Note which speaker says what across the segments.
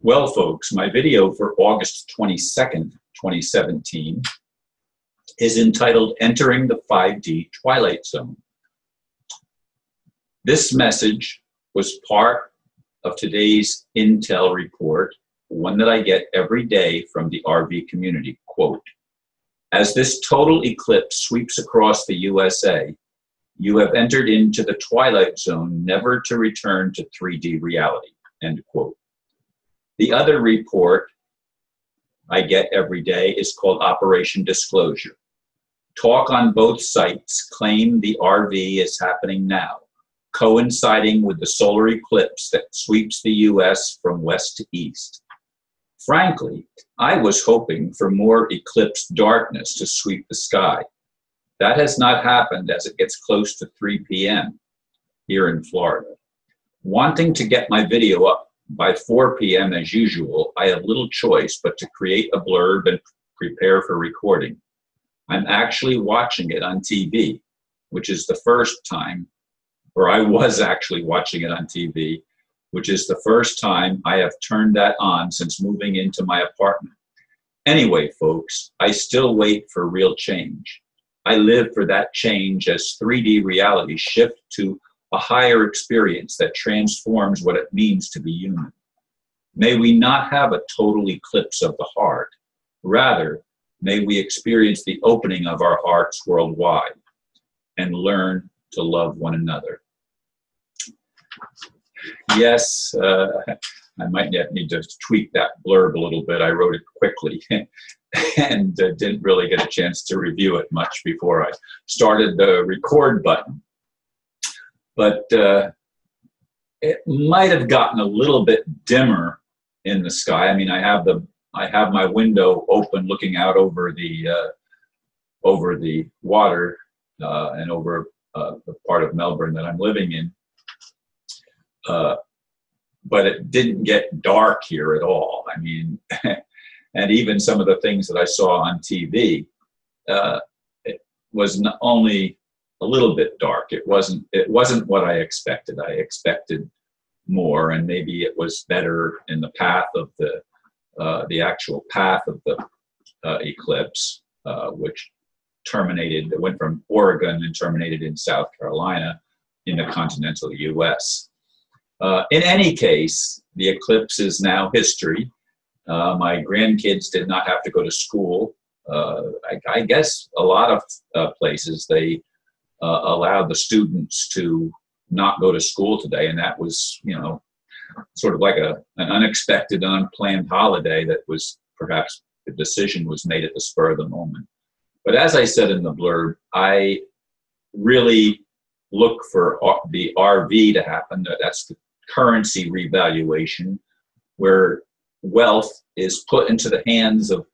Speaker 1: Well, folks, my video for August 22nd, 2017 is entitled Entering the 5D Twilight Zone. This message was part of today's Intel report, one that I get every day from the RV community. Quote, as this total eclipse sweeps across the USA, you have entered into the twilight zone, never to return to 3D reality, end quote. The other report I get every day is called Operation Disclosure. Talk on both sites claim the RV is happening now, coinciding with the solar eclipse that sweeps the US from west to east. Frankly, I was hoping for more eclipse darkness to sweep the sky. That has not happened as it gets close to 3 p.m. here in Florida. Wanting to get my video up by 4 p.m. as usual, I have little choice but to create a blurb and prepare for recording. I'm actually watching it on TV, which is the first time, or I was actually watching it on TV, which is the first time I have turned that on since moving into my apartment. Anyway, folks, I still wait for real change. I live for that change as 3D reality shift to a higher experience that transforms what it means to be human. May we not have a total eclipse of the heart. Rather, may we experience the opening of our hearts worldwide and learn to love one another. Yes, I might need to tweak that blurb a little bit. I wrote it quickly and didn't really get a chance to review it much before I started the record button. But it might have gotten a little bit dimmer in the sky. I mean, I have my window open, looking out over the water and over the part of Melbourne that I'm living in. But it didn't get dark here at all. I mean, and even some of the things that I saw on TV, it was not only a little bit dark. It wasn't what I expected. I expected more, and maybe it was better in the path of the actual path of the eclipse, which terminated. It went from Oregon and terminated in South Carolina in the continental U.S. In any case, the eclipse is now history. My grandkids did not have to go to school. I guess a lot of places they allowed the students to not go to school today, and that was, you know, sort of like an unexpected, unplanned holiday that was perhaps the decision was made at the spur of the moment. But as I said in the blurb, I really look for the RV to happen. That's the currency revaluation, where wealth is put into the hands of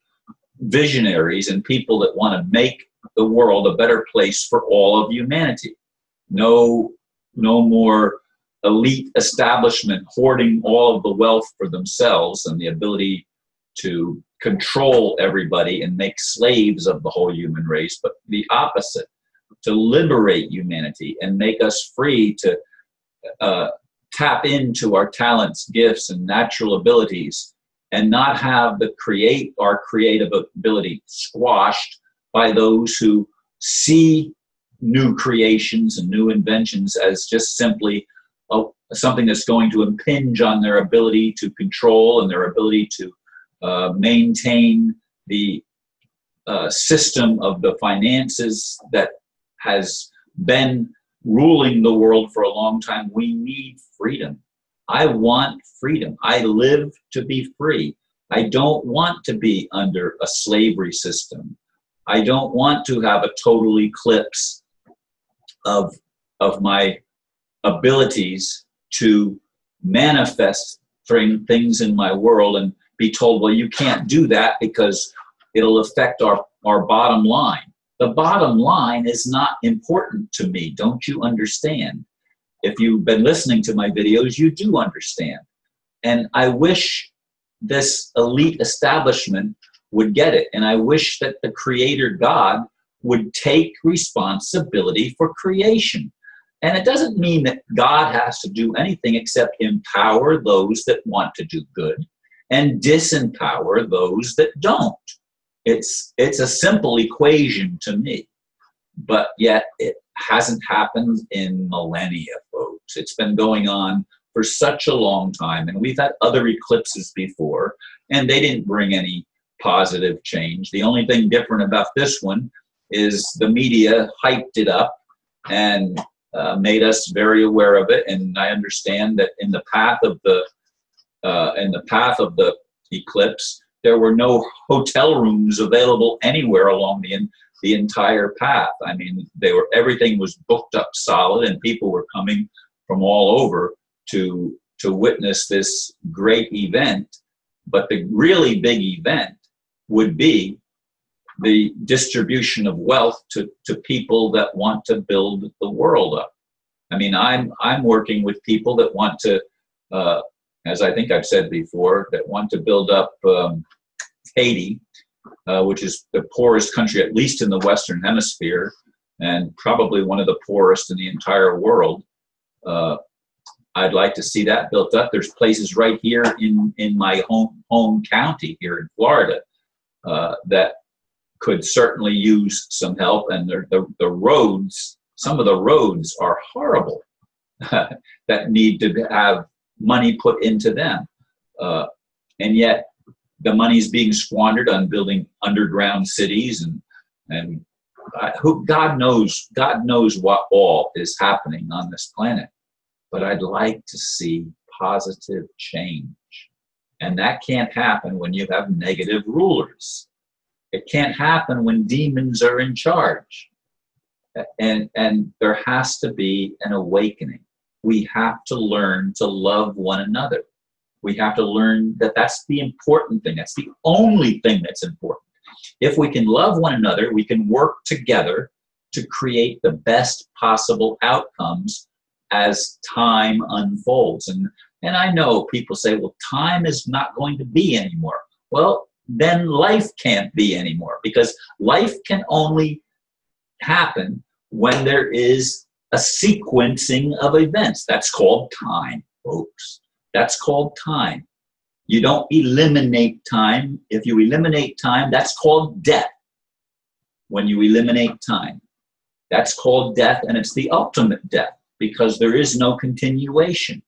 Speaker 1: visionaries and people that want to make the world a better place for all of humanity. No more elite establishment hoarding all of the wealth for themselves and the ability to control everybody and make slaves of the whole human race, but the opposite, to liberate humanity and make us free to tap into our talents, gifts, and natural abilities, and not have our creative ability squashed by those who see new creations and new inventions as just simply something that's going to impinge on their ability to control and their ability to maintain the system of the finances that has been ruling the world for a long time. We need freedom. I want freedom. I live to be free. I don't want to be under a slavery system. I don't want to have a total eclipse of my abilities to manifest things in my world and be told, well, you can't do that because it'll affect our bottom line. The bottom line is not important to me. Don't you understand? If you've been listening to my videos, you do understand. And I wish this elite establishment would get it. And I wish that the Creator God would take responsibility for creation. And it doesn't mean that God has to do anything except empower those that want to do good and disempower those that don't. It's a simple equation to me, but yet it hasn't happened in millennia, folks. It's been going on for such a long time, and we've had other eclipses before, and they didn't bring any positive change. The only thing different about this one is the media hyped it up and made us very aware of it. And I understand that in the path of the eclipse, there were no hotel rooms available anywhere along the entire path. I mean, everything was booked up solid, and people were coming from all over to witness this great event. But the really big event would be the distribution of wealth to people that want to build the world up. I mean, I'm working with people that want to, as I think I've said before, that want to build up Haiti, which is the poorest country, at least in the Western Hemisphere, and probably one of the poorest in the entire world. I'd like to see that built up. There's places right here in my home county here in Florida that could certainly use some help, and the roads, some of the roads are horrible that need to have money put into them. And yet the money's being squandered on building underground cities, and God knows what all is happening on this planet. But I'd like to see positive change. And that can't happen when you have negative rulers. It can't happen when demons are in charge. And there has to be an awakening. We have to learn to love one another. We have to learn that that's the important thing. That's the only thing that's important. If we can love one another, we can work together to create the best possible outcomes as time unfolds. And I know people say, well, time is not going to be anymore. Well, then life can't be anymore, because life can only happen when there is a sequencing of events. That's called time, folks. That's called time. You don't eliminate time. If you eliminate time, that's called death. When you eliminate time, that's called death, and it's the ultimate death, because there is no continuation.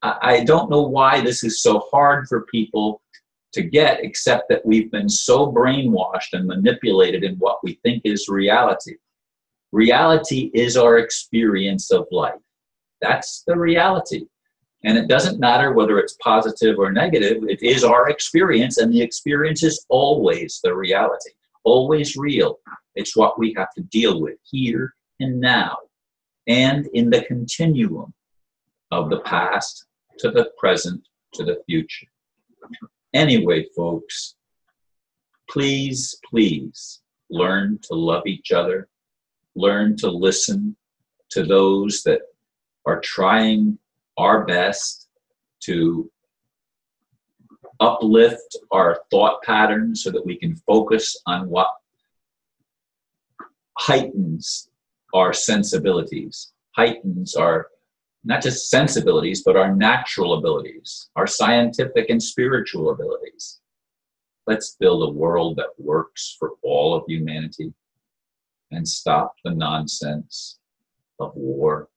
Speaker 1: I don't know why this is so hard for people to get, except that we've been so brainwashed and manipulated in what we think is reality. Reality is our experience of life. That's the reality. And it doesn't matter whether it's positive or negative, it is our experience, and the experience is always the reality, always real. It's what we have to deal with here and now, and in the continuum of the past to the present to the future. Anyway, folks, please, please learn to love each other. Learn to listen to those that are trying our best to uplift our thought patterns so that we can focus on what heightens our sensibilities, heightens our, not just sensibilities, but our natural abilities, our scientific and spiritual abilities. Let's build a world that works for all of humanity and stop the nonsense of war.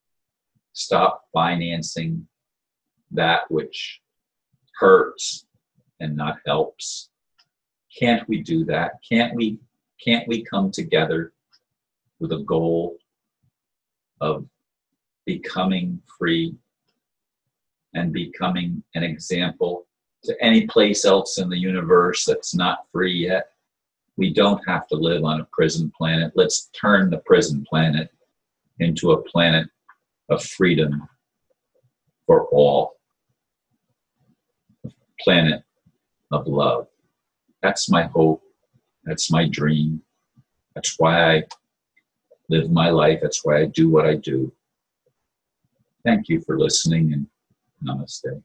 Speaker 1: Stop financing that which hurts and not helps. Can't we do that? Can't we come together with a goal of becoming free and becoming an example to any place else in the universe that's not free yet? We don't have to live on a prison planet. Let's turn the prison planet into a planet of freedom for all. A planet of love. That's my hope. That's my dream. That's why I live my life. That's why I do what I do. Thank you for listening, and namaste.